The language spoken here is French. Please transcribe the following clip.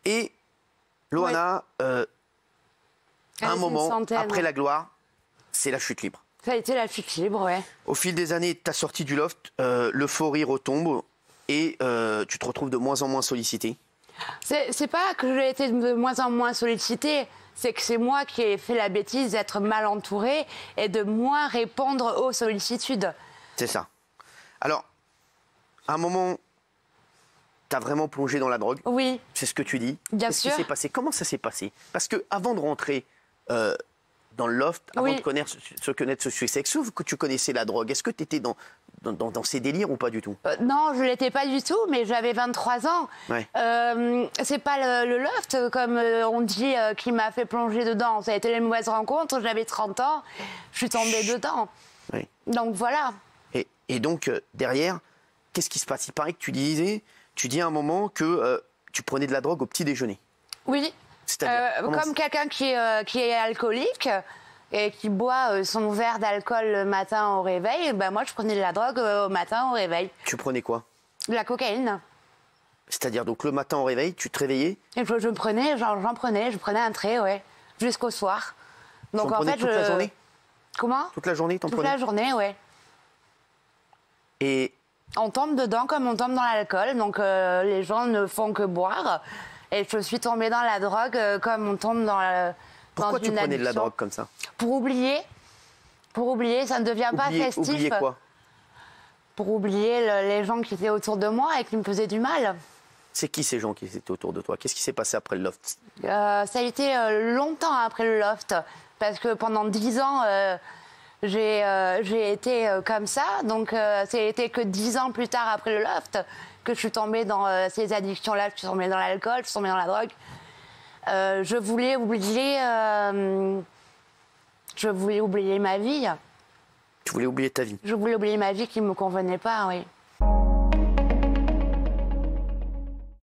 Et Loana, un moment, après la gloire, c'est la chute libre. Ça a été la chute libre, ouais. Au fil des années, ta sortie du loft, l'euphorie retombe et tu te retrouves de moins en moins sollicité. C'est pas que j'ai été de moins en moins sollicitée, c'est que c'est moi qui ai fait la bêtise d'être mal entourée et de moins répondre aux sollicitudes. C'est ça. Alors, à un moment, tu as vraiment plongé dans la drogue. Oui. C'est ce que tu dis. Bien Qu'est-ce sûr. qui s'est passé? Comment ça s'est passé? Parce que avant de rentrer dans le loft, avant de connaître ce succès, sauf que tu connaissais la drogue, est-ce que tu étais dans ces délires ou pas du tout? Non, je ne l'étais pas du tout, mais j'avais 23 ans. Ouais. C'est pas le loft, comme on dit, qui m'a fait plonger dedans. Ça a été les mauvaises rencontres, j'avais 30 ans, je suis tombée dedans. Oui. Donc voilà. Et donc, derrière, qu'est-ce qui se passe? Il paraît que tu dis à un moment que tu prenais de la drogue au petit déjeuner. Oui. Comme quelqu'un qui est alcoolique et qui boit son verre d'alcool le matin au réveil, ben moi je prenais de la drogue au matin au réveil. Tu prenais quoi? De la cocaïne. C'est-à-dire, donc le matin au réveil, tu te réveillais? Et j'en prenais, je prenais un trait, ouais, jusqu'au soir. Donc en fait, toute la journée? Comment? Toute la journée, t'en prenais? Toute la journée, ouais. Et on tombe dedans comme on tombe dans l'alcool, donc les gens ne font que boire. Et je suis tombée dans la drogue comme on tombe dans une addiction. Pourquoi tu prenais de la drogue comme ça? Pour oublier, ça ne devient pas festif. Oublier quoi? Pour oublier les gens qui étaient autour de moi et qui me faisaient du mal. C'est qui ces gens qui étaient autour de toi? Qu'est-ce qui s'est passé après le loft? Ça a été longtemps après le loft, parce que pendant 10 ans, j'ai été comme ça. Donc, c'était que 10 ans plus tard, après le loft, que je suis tombée dans ces addictions-là. Je suis tombée dans l'alcool, je suis tombée dans la drogue. Je voulais oublier ma vie. Tu voulais oublier ta vie? Je voulais oublier ma vie qui ne me convenait pas, oui.